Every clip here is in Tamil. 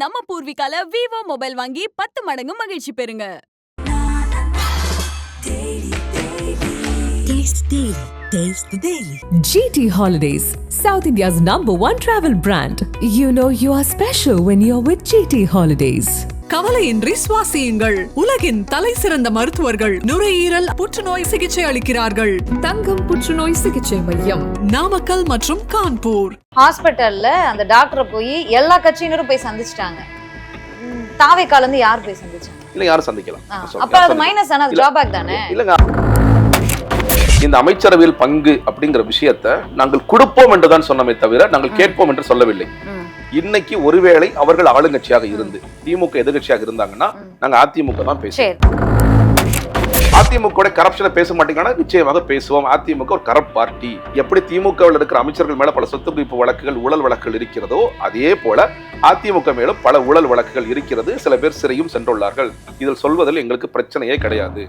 நம்ம பூர்விகால விவோ மொபைல் வாங்கி 10 மடங்கு மகிழ்ச்சி பெறுங்க. GT Holidays, South India's #1 travel brand. You know you are special when you're with GT Holidays. கவலையின்றி சுவாசியுங்கள். உலகின் தலை சிறந்த மருத்துவர்கள் நுரையீரல் புற்றுநோய் சிகிச்சை அளிக்கிறார்கள். தங்கம் புற்றுநோய் சிகிச்சை மையம், நாமக்கல் மற்றும் கான்பூர். ஹாஸ்பிட்டல்ல அந்த டாக்டரை போய் எல்லா கட்சியினரும் போய் சந்திச்சிட்டாங்க. தாவேக்கால இருந்து யார் போய் சந்திச்சாங்க? இல்ல யாரும் சந்திக்கலாம். அப்ப அது மைனஸ் ஆனா டிராபேக் தானே? இல்லங்க, இந்த அமைச்சரவையில் பங்கு அப்படிங்கிற விஷயத்தை நாங்கள் கொடுப்போம் என்றுதான் சொன்னமே தவிர நாங்கள் கேட்போம் என்று சொல்லவில்லை. இன்னைக்கு ஒருவேளை அவர்கள் ஆளுங்கட்சியாக இருந்து திமுக எதிர்கட்சியாக இருந்தாங்கன்னா நாங்க அதிமுக தான் பேசுவோம். அதிமுக கரப்ஷனை பேச மாட்டீங்கன்னா நிச்சயமாக பேசுவோம். அதிமுக ஒரு கரப்ட் பார்ட்டி. எப்படி திமுகவில் இருக்கிற அமைச்சர்கள் மேல பல சொத்து குவிப்பு வழக்குகள், ஊழல் வழக்குகள் இருக்கிறதோ அதே போல அதிமுக மேலும் பல ஊழல் வழக்குகள் இருக்கிறது. சில பேர் சிறையும் சென்றுள்ளார்கள். இதில் சொல்வதில் எங்களுக்கு பிரச்சனையே கிடையாது.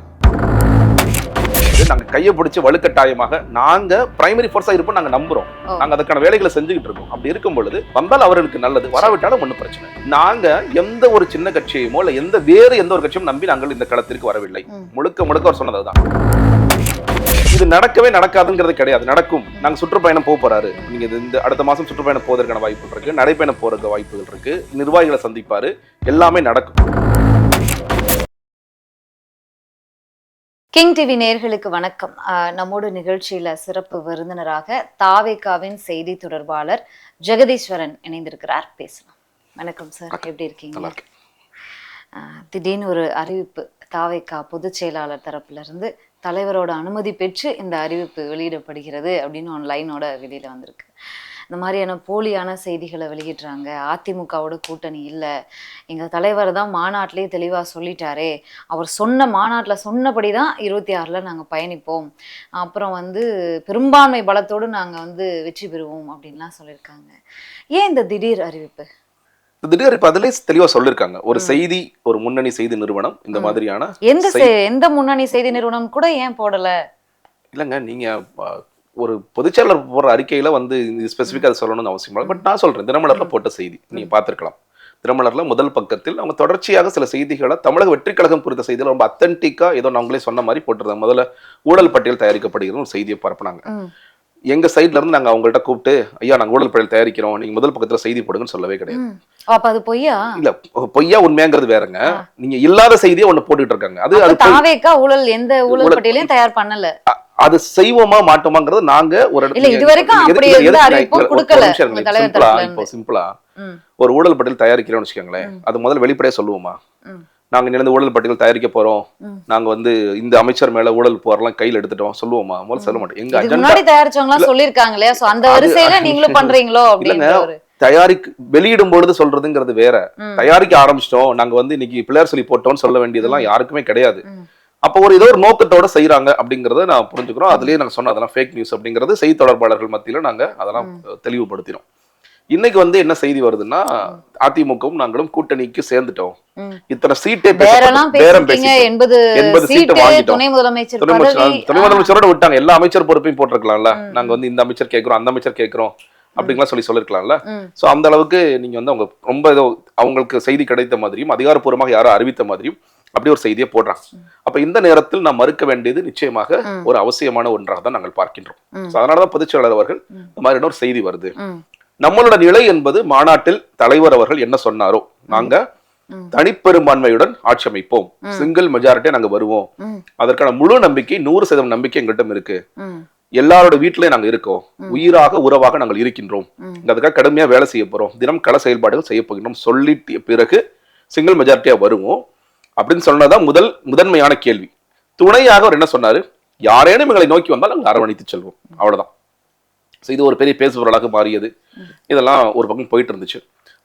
நாங்க கையை பிடிச்சு வலுக்கட்டாயமாக நாங்க பிரைமரி போர்ஸா இருப்போம் நாங்க நம்புறோம். நாங்க அதுக்கான வேலைகளை செஞ்சுக்கிட்டு இருக்கோம். அப்படி இருக்கும் பொழுது வந்தால் அவர்களுக்கு நல்லது, வராவிட்டாலும் ஒன்றும் பிரச்சனை. நாங்க எந்த ஒரு சின்ன கட்சியுமோ இல்ல வேறு எந்த ஒரு கட்சியும் நம்பி நாங்கள் இந்த களத்திற்கு வரவில்லை. முழுக்க அவர் சொன்னதுதான். இது நடக்கவே நடக்காதுங்கிறது கிடையாது. நடக்கும். நாங்க சுற்றுப்பயணம் போறாரு. நீங்க இந்த அடுத்த மாசம் சுற்றுப்பயணம் போவதற்கான வாய்ப்புகள் இருக்கு, நடைப்பயணம் போறதுக்கு வாய்ப்புகள் இருக்கு, நிர்வாகிகளை சந்திப்பாரு, எல்லாமே நடக்கும். கிங் டிவி நேயர்களுக்கு வணக்கம். நம்மோட நிகழ்ச்சியில சிறப்பு விருந்தினராக தாவேகாவின் செய்தி தொடர்பாளர் ஜெகதீஸ்வரன் இணைந்திருக்கிறார். பேசலாம். வணக்கம் சார், எப்படி இருக்கீங்க? திடீர்னு ஒரு அறிவிப்பு தாவேகா பொதுச் செயலாளர் தரப்புல இருந்து தலைவரோட அனுமதி பெற்று இந்த அறிவிப்பு வெளியிடப்படுகிறது அப்படின்னு ஆன்லைனோட வெளியில வந்திருக்கு. இந்த மாதிரியான போலியான செய்திகளை வெளியிடுறாங்க. அதிமுகவோட கூட்டணி இல்லை, எங்கள் தலைவர் தான் மாநாட்டிலே தெளிவாக சொல்லிட்டாரே, அவர் சொன்ன மாநாட்டில் சொன்னபடி தான் 26 நாங்கள் பயணிப்போம், அப்புறம் பெரும்பான்மை பலத்தோடு நாங்கள் வெற்றி பெறுவோம் அப்படின்லாம் சொல்லியிருக்காங்க. ஏன் இந்த திடீர் அறிவிப்பு? திடீர் இப்ப அதுல தெளிவா சொல்லிருக்காங்க. ஒரு செய்தி, ஒரு முன்னணி செய்தி நிறுவனம் இந்த மாதிரியான எந்த முன்னணி செய்தி நிறுவனம் கூட ஏன் போடல? இல்லங்க, நீங்க ஒரு பொதுச்செயலர் போடுற அறிக்கையில ஸ்பெசிஃபிக்கா அதை சொல்லணும்னு அவசியம் இல்லை. பட் நான் சொல்றேன், தினமலர்ல போட்ட செய்தி நீங்க பார்த்திருக்கலாம். தினமலர்ல முதல் பக்கத்தில் அவங்க தொடர்ச்சியாக சில செய்திகளை தமிழக வெற்றி கழகம் குறித்த செய்திகள் ரொம்ப அத்தன்டிக்கா ஏதோ நாங்களே சொன்ன மாதிரி போட்டுருந்தாங்க. முதல்ல ஊழல் பட்டியல் தயாரிக்கப்படுகிறது ஒரு செய்தியை பரப்புனாங்க. எங்க சைட்ல இருந்து நாங்க அவங்கள்ட்ட கூப்பிட்டு, ஐயா நாங்க ஊழல் பட்டியல் தயாரிக்கிறோம், நீங்க முதல் பக்கத்துல செய்தி போடுங்கன்னு சொல்லவே கிடையாது. அப்ப அது பொய்யா? இல்ல, பொய்யா உண்மையாங்கிறது வேறங்க. நீங்க இல்லாத செய்தியை ஒண்ணு போட்டுட்டு இருக்காங்க. அது தாவேகா ஊழல் எந்த ஊழல் பட்டியலையும் தயார் பண்ணல. அது செய்வோமா மாட்டோமாங்கிறது நாங்க ஒரு சிம்பிளா ஒரு ஊழல் பட்டியல் தயாரிக்கிறோம்னு வச்சுக்கோங்களேன். அது முதல்ல வெளிப்படையா சொல்லுவோமா, நாங்க நினைந்த ஊழல் பட்டியல் தயாரிக்க போறோம், நாங்க இந்த அமைச்சர் மேல ஊழல் போறலாம் கையில் எடுத்துட்டோம் சொல்லுவோமா? முதல்ல சொல்ல மாட்டோம். எங்க முன்னாடி தயாரிச்சவங்க சொல்லிருக்காங்களே, அந்த வரிசையில நீங்களும் பண்றீங்களோ? வெளியிடும் பொழுது சொல்றதுங்கிறது வேற. தயாரிக்க ஆரம்பிச்சிட்டோம், நாங்க இன்னைக்கு பிள்ளையார் சொல்லி போட்டோம்னு சொல்ல வேண்டியதெல்லாம் யாருக்குமே கிடையாது. அப்போ ஏதோ ஒரு நோக்கத்தோட செய்யறாங்க அப்படிங்கறத நான் புரிஞ்சுக்கிறோம். அதுலயே நாங்க சொன்ன அதெல்லாம் ஃபேக் நியூஸ் அப்படிங்கறது செய்தி தொடர்பாளர்கள் மத்தியில நாங்க அதெல்லாம் தெளிவுபடுத்தினோம். இன்னைக்கு என்ன செய்தி வருதுன்னா, அதிமுகவும் நாங்களும் கூட்டணிக்கு சேர்ந்துட்டோம், இத்தனை சீட்டே பேரம் பேசி 80 சீட்டு வாங்கிட்டோம். துணை முதலமைச்சரோட விட்டாங்க. எல்லா அமைச்சர் பொறுப்பையும் போட்டிருக்கலாம்ல. நாங்க இந்த அமைச்சர் கேட்கிறோம், அந்த அமைச்சர் கேட்கிறோம் அப்படிங்கலாம் சொல்லிருக்கலாம்ல. சோ அந்த அளவுக்கு நீங்க அவங்க ரொம்ப ஏதோ அவங்களுக்கு செய்தி கிடைத்த மாதிரியும் அதிகாரப்பூர்வமாக யாரும் அறிவித்த மாதிரியும் அப்படி ஒரு செய்தியை போடுறாங்க. அப்ப இந்த நேரத்தில் நாம் மறுக்க வேண்டியது நிச்சயமாக ஒரு அவசியமான ஒன்றாக தான் நாங்கள் பார்க்கின்றோம். அதனாலதான் பொதுச் செயலாளர் அவர்கள் இந்த மாதிரி ஒரு செய்தி வருது. நம்மளோட நிலை என்பது மாநாட்டில் தலைவர் அவர்கள் என்ன சொன்னாரோ, நாங்க தனிப்பெரும்பான்மையுடன் ஆட்சி அமைப்போம், சிங்கிள் மெஜாரிட்டியா நாங்க வருவோம், அதற்கான முழு நம்பிக்கை 100% நம்பிக்கை எங்கிட்ட இருக்கு, எல்லாரோட வீட்டிலயும் நாங்க இருக்கோம், உயிராக உறவாக நாங்கள் இருக்கின்றோம், அதுக்காக கடுமையா வேலை செய்ய போறோம், தினம் கள செயல்பாடுகள் செய்ய போகின்றோம் சொல்லிட்டு பிறகு சிங்கிள் மெஜாரிட்டியா வருவோம் அப்படின்னு சொன்னதான் முதன்மையான கேள்வி. துணையாக அவர் என்ன சொன்னாரு, யாரேனும் எங்களை நோக்கி வந்தால் நாங்கள் அரவணைத்து செல்வோம், அவ்வளவுதான். இது ஒரு பெரிய பேசுபொருளாக மாறியது. இதெல்லாம் ஒரு பக்கம் போயிட்டு இருந்துச்சு.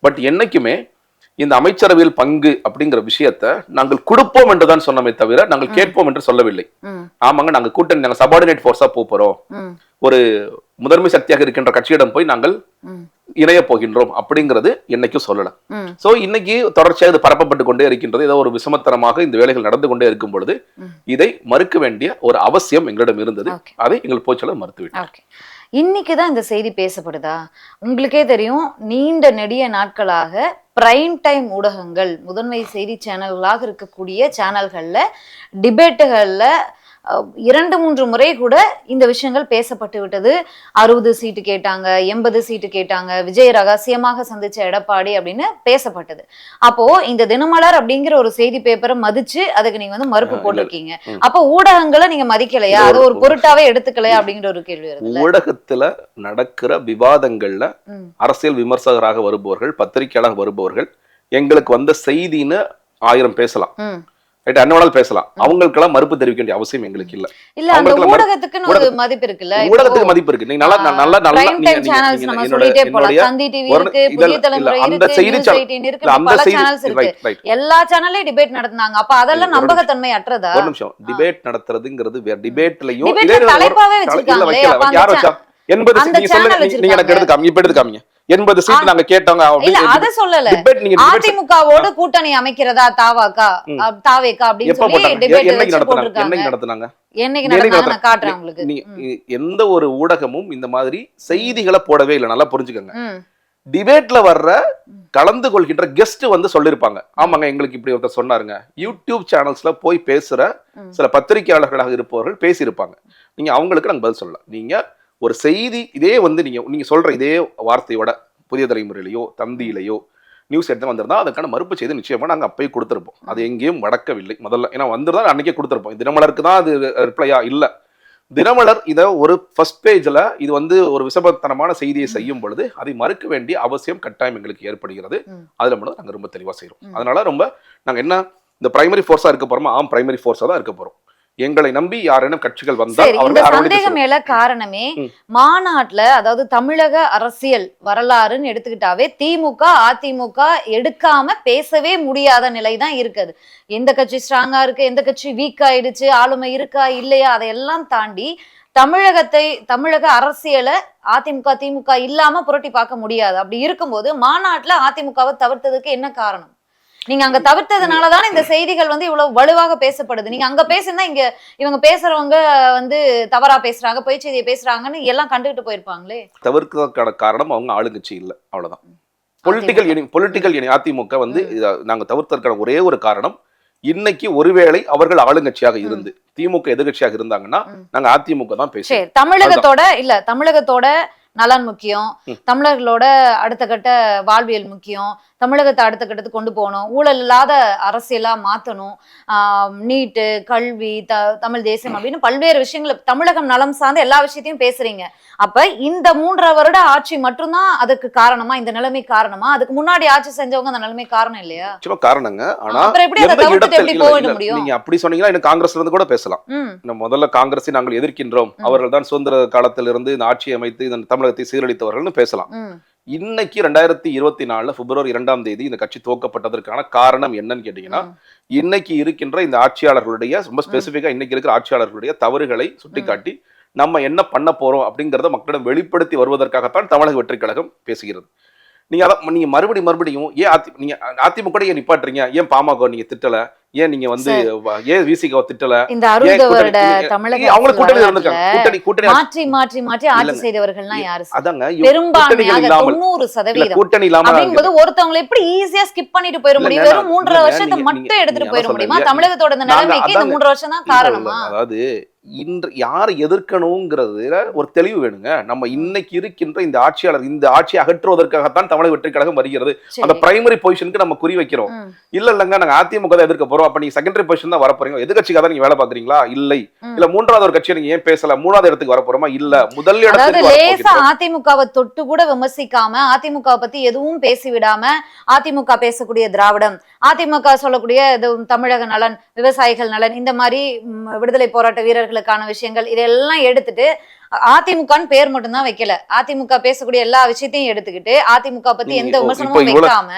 பட் என்னைக்குமே இந்த அமைச்சரவையில் பங்கு அப்படிங்கிற விஷயத்த நாங்கள் கொடுப்போம் என்றுதான் சொன்னமே தவிர நாங்கள் கேட்போம் என்று சொல்லவில்லை. ஆமாங்க, நாங்க கூட்டணி, நாங்க சபார்டினேட் போர்ஸா போறோம், ஒரு முதன்மை சக்தியாக இருக்கின்ற கட்சியிடம் போய் நாங்கள் இணைய போகின்றோம் அப்படிங்கிறது என்னைக்கும் சொல்லல. சோ இன்னைக்கு தொடர்ச்சியாக இது பரப்பப்பட்டு கொண்டே இருக்கின்றது. ஏதோ ஒரு விஷமத்தனமாக இந்த வேலைகள் நடந்து கொண்டே இருக்கும் பொழுது இதை மறுக்க வேண்டிய ஒரு அவசியம் எங்களிடம் இருந்தது. அதை எங்கள் பொதுச்செயலாளர் மறுத்துவிட்டார். இன்னைக்குதான் இந்த செய்தி பேசப்படுதா? உங்களுக்கே தெரியும், நீண்ட நெடிய நாட்களாக பிரைம் டைம் ஊடகங்கள், முதன்மை செய்தி சேனல்களாக இருக்கக்கூடிய சேனல்கள்ல டிபேட்டுகள்ல 2-3 முறை கூட இந்த விஷயங்கள் பேசப்பட்டு விட்டது. 60 சீட்டு கேட்டாங்க, 80 சீட்டு கேட்டாங்க, விஜய் ரகசியமாக சந்திச்ச எடப்பாடி அப்படின்னு பேசப்பட்டது. அப்போ இந்த தினமலர் அப்படிங்கிற ஒரு செய்தி பேப்பரை மதிச்சு அதுக்கு நீங்க வந்து மறுப்பு போட்டிருக்கீங்க. அப்போ ஊடகங்களை நீங்க மதிக்கலையா, அது ஒரு பொருட்டாவே எடுத்துக்கலையா அப்படிங்கிற ஒரு கேள்வி வருது. ஊடகத்துல நடக்கிற விவாதங்கள்ல அரசியல் விமர்சகராக வருபவர்கள், பத்திரிகையாளர் வருபவர்கள் எங்களுக்கு வந்த செய்தின்னு 1000 பேசலாம், அன்னோனால் பேசலாம். அவங்களுக்கெல்லாம் மறுப்பு தெரிவிக்க வேண்டிய அவசியம் எங்களுக்கு இல்ல. இல்ல, அந்த ஊடகத்துக்குன்னு ஒரு மதிப்பு இருக்குல்ல, ஊடகத்துக்கு மதிப்பு இருக்கு. நீங்க நல்லா நல்லா நல்லா அந்த செய்தி எல்லா சேனல்லையும் டிபேட் நடத்துனாங்க. அப்ப அதெல்லாம் நம்பகத்தன்மை அற்றதா? ஒரு நிமிஷம், டிபேட் நடத்துறதுங்கிறது வேற. டிபேட்லயும் தலைப்பாவே வச்சிருக்காங்களே, யார் வச்சா? 80 நீங்க சொல்லுங்க, நீங்க எனக்கு எடுத்து காமிங்க, இப்ப எடுத்து காமிங்க. 80 சீட் நாங்க கேட்டோங்க. இல்ல, அத சொல்லல. அதிமுகவோட கூட்டணி அமைக்கிறதா தாவேகா அப்படின்னு சொல்லி டிபேட் போட்டுருக்காங்க. என்னைக்கு நடத்துனாங்க? என்னைக்கு நடத்துனாங்க காட்டுறேன் உங்களுக்கு. எந்த ஒரு ஊடகமும் இந்த மாதிரி செய்திகளை போடவே இல்லை. நல்லா புரிஞ்சுக்கங்க. டிபேட்ல வர்ற கலந்து கொள்கின்ற கெஸ்ட் வந்து சொல்லிருப்பாங்க, ஆமாங்க எங்களுக்கு இப்படி ஒருத்தர் சொன்னாருங்க. யூடியூப் சேனல்ஸ்ல போய் பேசுற சில பத்திரிகையாளர்களாக இருப்பவர்கள் பேசியிருப்பாங்க. நீங்க அவங்களுக்கு நாங்க பதில் சொல்லலாம். நீங்க ஒரு செய்தி இதே வந்து நீங்க சொல்ற இதே வார்த்தையோட புதிய தலைமுறையிலையோ தந்தியிலையோ நியூஸ் எடுத்து வந்திருந்தா அதுக்கான மறுப்பு செய்தி நிச்சயமா நாங்க அப்பயே கொடுத்திருப்போம். அது எங்கேயும் வடக்கவில்லை முதல்ல. ஏன்னா வந்திருந்தா அன்னைக்கே கொடுத்திருப்போம். தினமலருக்கு தான் அது ரிப்ளையா இல்ல. தினமலர் இதை ஒரு ஃபர்ஸ்ட் பேஜ்ல இது வந்து ஒரு விசபத்தனமான செய்தியை செய்யும் பொழுது அதை மறுக்க வேண்டிய அவசியம் கட்டாயம் எங்களுக்கு ஏற்படுகிறது. அதுல மட்டும் நாங்க ரொம்ப தெளிவா செய்யறோம். அதனால ரொம்ப நாங்க என்ன இந்த பிரைமரி ஃபோர்ஸா இருக்க போறோமா? பிரைமரி ஃபோர்ஸா தான் இருக்க போறோம். எங்களை நம்பி யாரேனும் கட்சிகள் வந்தால் இந்த சந்தேகம் மேல காரணமே மாநாட்டுல, அதாவது தமிழக அரசியல் வரலாறுன்னு எடுத்துக்கிட்டாவே திமுக அதிமுக எடுக்காம பேசவே முடியாத நிலைதான் இருக்குது. எந்த கட்சி ஸ்ட்ராங்கா இருக்கு, எந்த கட்சி வீக் ஆயிடுச்சு, ஆளுமை இருக்கா இல்லையா, அதையெல்லாம் தாண்டி தமிழக அரசியலை அதிமுக திமுக இல்லாம புரட்டி பார்க்க முடியாது. அப்படி இருக்கும்போது மாநாட்டுல அதிமுகவை தவிர்த்ததுக்கு என்ன காரணம்? நீங்க அங்க தவிர்த்ததுனாலதான் இந்த செய்திகள் வந்து இவ்வளவு வலுவாக பேசப்படுது. நீங்க அங்க பேசினா இங்க இவங்க பேசுறவங்க வந்து தவறா பேசுறாங்க, பொய் செய்தியை பேசுறாங்கன்னு எல்லாம் கண்டுகிட்டு போயிருப்பாங்களே. தவிர்க்கிறதுக்கான காரணம் அவங்க ஆளுங்கட்சி இல்ல, அவ்வளவுதான். பொலிட்டிக்கல் அதிமுக வந்து நாங்க தவிர்த்ததற்கான ஒரே ஒரு காரணம், இன்னைக்கு ஒருவேளை அவர்கள் ஆளுங்கட்சியாக இருந்து திமுக எதிர்கட்சியாக இருந்தாங்கன்னா நாங்க அதிமுக தான் பேசுறோம். தமிழகத்தோட நலன் முக்கியம், தமிழர்களோட அடுத்த கட்ட வாழ்வியல் முக்கியம், தமிழகத்தை அடுத்த கட்டத்துக்கு கொண்டு போகணும், ஊழல் இல்லாத அரசியலா மாத்தணும், நீட்டு, கல்வி, தமிழ் தேசியம் அப்படின்னு பல்வேறு விஷயங்கள் தமிழகம் நலம் சார்ந்த எல்லா விஷயத்தையும் பேசுறீங்க. அப்ப இந்த 3.5 வருட ஆட்சி மட்டும்தான் அதுக்கு காரணமா, இந்த நிலைமை காரணமா? அதுக்கு முன்னாடி ஆட்சி செஞ்சவங்க அந்த நிலைமை காரணம் இல்லையா? காரணங்க. ஆனா எப்படி அதை தவிர்த்துட்டு எப்படி போக முடியும்? நீங்க அப்படி சொன்னீங்கன்னா இன்னும் காங்கிரஸ்ல இருந்து கூட பேசலாம். முதல்ல காங்கிரஸை நாங்கள் எதிர்க்கின்றோம், அவர்கள் தான் சுதந்திர காலத்திலிருந்து இந்த ஆட்சி அமைத்து இந்த தமிழகத்தை சீரழித்தவர்கள் பேசலாம். இன்னைக்கு 2024 பிப்ரவரி 2ஆம் தேதி இந்த கட்சி துவக்கப்பட்டதற்கான காரணம் என்னன்னு கேட்டீங்கன்னா, இன்னைக்கு இருக்கின்ற இந்த ஆட்சியாளர்களுடைய ரொம்ப ஸ்பெசிபிக்கா இன்னைக்கு இருக்கிற ஆட்சியாளர்களுடைய தவறுகளை சுட்டிக்காட்டி நம்ம என்ன பண்ண போறோம் அப்படிங்கறத மக்களிடம் வெளிப்படுத்தி வருவதற்காகத்தான் தமிழக வெற்றி கழகம் பேசுகிறது. நீங்க மறுபடியும் ஏன் நீங்க அதிமுக ஏன் நிப்பாட்டுறீங்க? ஏன் பாமக நீங்க திட்டல? ஏன் நீங்க வந்து ஏன் விசிக திட்டல? இந்த 60 வருட தமிழக அவங்க கூட்டணி இருந்திருக்காங்க. கூட்டணி மாற்றி ஆட்சி செய்தவர்கள்னா யாரு? அதாங்க, பெரும்பான்மையாக 90% கூட்டணி இல்லாம அப்படிங்கும்போது ஒருத்தவங்களை எப்படி ஈஸியா ஸ்கிப் பண்ணிட்டு போயிட முடியும்? வெறும் 3.5 வருஷத்தை மட்டும் எடுத்துட்டு போயிட முடியுமா? தமிழகத்தோட இந்த நிலைமைக்கு இந்த 3 வருஷம் தான் காரணமா? அதாவது இன்று யாரை எதிர்க்கணுங்கிறதுல ஒரு தெளிவு வேணுங்க. நம்ம இன்னைக்கு இருக்கின்ற இந்த ஆட்சியாளர் இந்த ஆட்சியை அகற்றுவதற்காகத்தான் தமிழக வெற்றி கழகம் வருகிறது. அந்த பிரைமரி பொசிஷனுக்கு நம்ம குறி வைக்கிறோம். இல்லங்க நாங்க அதிமுக தான் எதிர்க்க போறோம், அப்ப நீங்க செகண்டரி பொசிஷன் தான் வர போறீங்க, எதிர்கட்சிக்காக தான் நீங்க வேலை பாக்குறீங்களா? இல்லை. இல்ல மூன்றாவது ஒரு கட்சியை நீங்க ஏன் பேசல? 3ஆவது இடத்துக்கு வர போறோமா? இல்ல, முதல் இடத்துக்கு. அதிமுகவை தொட்டு கூட விமர்சிக்காம, அதிமுக பத்தி எதுவும் பேசி விடாம, அதிமுக பேசக்கூடிய திராவிடம், அதிமுக சொல்லக்கூடிய தமிழக நலன், விவசாயிகள் நலன், இந்த மாதிரி விடுதலை போராட்ட வீரர்களுக்கான விஷயங்கள் இதெல்லாம் எடுத்துட்டு அதிமுகன்னு பேர் மட்டும் தான் வைக்கல, அதிமுக பேசக்கூடிய எல்லா விஷயத்தையும் எடுத்துக்கிட்டு அதிமுக பத்தி எந்த விமர்சனமும் வைக்காம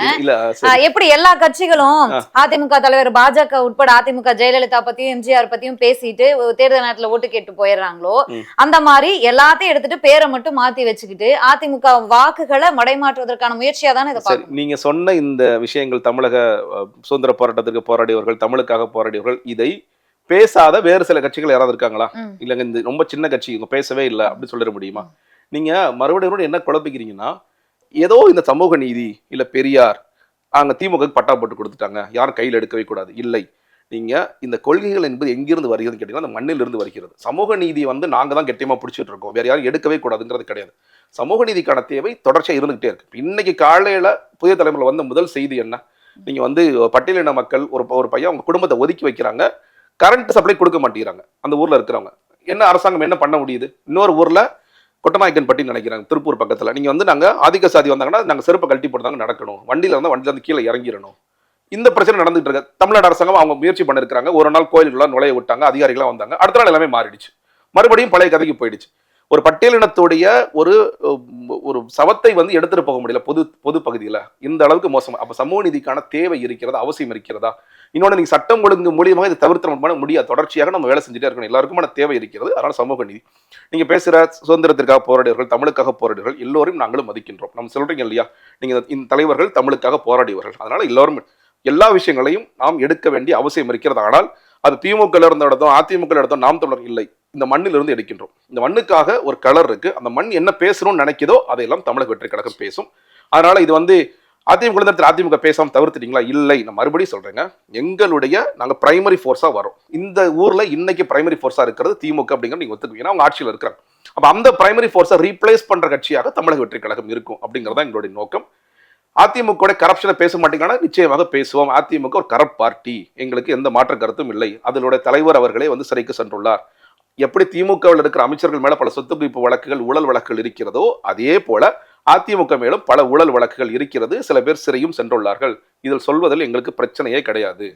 எப்படி எல்லா கட்சிகளும் அதிமுக தலைவர் பாஜக உட்பட அதிமுக ஜெயலலிதா பத்தியும் எம்ஜிஆர் பத்தியும் பேசிட்டு தேர்தல் நேரத்துல ஓட்டு கேட்டு போயிடுறாங்களோ, அந்த மாதிரி எல்லாத்தையும் எடுத்துட்டு பேரை மட்டும் மாத்தி வச்சுக்கிட்டு அதிமுக வாக்குகளை மடைமாற்றுவதற்கான முயற்சியா தானே இதை பார்க்கணும். நீங்க சொன்ன இந்த விஷயங்கள், தமிழக சுதந்திர போராட்டத்திற்கு போராடியவர்கள், தமிழுக்காக போராடியவர்கள், இதை பேசாத வேறு சில கட்சிகள் யாராவது இருக்காங்களா? இல்லங்க இந்த ரொம்ப சின்ன கட்சி இவங்க பேசவே இல்லை அப்படின்னு சொல்லிட முடியுமா? நீங்க மறுபடியும் என்ன குழப்பிக்கிறீங்கன்னா, ஏதோ இந்த சமூக நீதி இல்ல பெரியார் அங்க திமுக பட்டா போட்டு கொடுத்துட்டாங்க, யாரும் கையில் எடுக்கவே கூடாது. இல்லை, நீங்க இந்த கொள்கைகள் என்பது எங்கிருந்து வருகிறதுன்னு கேட்டீங்கன்னா அந்த மண்ணில் இருந்து வருகிறது. சமூக நீதி வந்து நாங்க தான் கெட்டியமா பிடிச்சிட்டு இருக்கோம், வேற யாரும் எடுக்கவே கூடாதுங்கிறது கிடையாது. சமூக நீதிக்கான தேவை தொடர்ச்சியா இருந்துகிட்டே இருக்கு. இன்னைக்கு காலையில புதிய தலைமுறையில் வந்த முதல் செய்தி என்ன, நீங்க வந்து பட்டியலின மக்கள் ஒரு பையன் அவங்க குடும்பத்தை ஒதுக்கி வைக்கிறாங்க, கரண்ட் சப்ளை கொடுக்க மாட்டேங்கிறாங்க அந்த ஊர்ல இருக்கிறவங்க. என்ன அரசாங்கம் என்ன பண்ண முடியுது? இன்னொரு ஊர்ல கொட்டநாயக்கன்பட்டி நினைக்கிறாங்க, திருப்பூர் பக்கத்துல, நீங்க வந்து நாங்க ஆதிக்க சாதி வந்தாங்கன்னா நாங்க செருப்பை கழட்டி போட்டுதாங்க நடக்கணும், வண்டியில இருந்து கீழே இறங்கிடணும். இந்த பிரச்சனை நடந்துட்டு இருக்கு. தமிழ்நாடு அரசாங்கம் அவங்க முயற்சி பண்ணிருக்காங்க, ஒரு நாள் கோயில்கள்லாம் நுழைய விட்டாங்க, அதிகாரிகளாம் வந்தாங்க, அடுத்த நாள் எல்லாமே மாறிடுச்சு, மறுபடியும் பழைய கதைக்கு போயிடுச்சு. ஒரு பட்டியலினத்துடைய ஒரு சவத்தை வந்து எடுத்துட்டு போக முடியல பொது பகுதியில, இந்த அளவுக்கு மோசம். அப்ப சமூக நீதிக்கான தேவை இருக்கிறதா, அவசியம் இருக்கிறதா? இன்னொன்று, நீங்க சட்டம் ஒழுங்கு மூலியமாக இதை தவிர்த்து முடியாது, தொடர்ச்சியாக நம்ம வேலை செஞ்சுட்டே இருக்கணும், எல்லாருக்குமான தேவை இருக்கிறது. அதனால சமூக நீதி, நீங்க பேசுற சுதந்திரத்திற்காக போராடியவர்கள், தமிழுக்காக போராடியவர்கள் எல்லோரும் நாங்களும் மதிக்கின்றோம். நம்ம சொல்றீங்க இல்லையா, நீங்க இந்த தலைவர்கள் தமிழுக்காக போராடியவர்கள், அதனால எல்லாரும் எல்லா விஷயங்களையும் நாம் எடுக்க வேண்டிய அவசியம் இருக்கிறது. ஆனால் அது திமுக இருந்த இடத்தும் அதிமுக இடத்தும் நாம் தமிழர் இல்லை, இந்த மண்ணில் இருந்து எடுக்கின்றோம். இந்த மண்ணுக்காக ஒரு கலர் இருக்கு, அந்த மண் என்ன பேசணும்னு நினைக்குதோ அதையெல்லாம் தமிழக வெற்றி கழகம் பேசும். அதனால இது வந்து அதிமுக பேசாம தவிர்த்துட்டீங்களா? இல்லை, நான் மறுபடியும் சொல்றேங்க, எங்களுடைய நாங்க பிரைமரி ஃபோர்ஸா வரோம். இந்த ஊர்ல இன்னைக்கு பிரைமரி ஃபோர்ஸா இருக்கிறது திமுக அப்படிங்கிற நீங்க ஒத்துக்குவீங்கன்னா அவங்க ஆட்சியில் இருக்கிறாங்க. அப்ப அந்த பிரைமரி ஃபோர்ஸை ரீப்ளேஸ் பண்ற கட்சியாக தமிழக வெற்றி கழகம் இருக்கும் அப்படிங்கறத எங்களுடைய நோக்கம். அதிமுக கரப்ஷனை பேச மாட்டீங்கன்னா நிச்சயமாக பேசுவோம். அதிமுக ஒரு கரப்ட் பார்ட்டி, எங்களுக்கு எந்த மாற்ற கருத்தும் இல்லை. அதனுடைய தலைவர் அவர்களே வந்து சிறைக்கு சென்றுள்ளார். எப்படி திமுகவில் இருக்கிற அமைச்சர்கள் மேல பல சொத்து குவிப்பு வழக்குகள், ஊழல் வழக்குகள் இருக்கிறதோ அதே போல அதிமுக மேலும் பல ஊழல் வழக்குகள் இருக்கிறது. சில பேர் சிறையும் சென்றுள்ளார்கள். இதில் சொல்வதில் எங்களுக்கு பிரச்சனையே கிடையாது.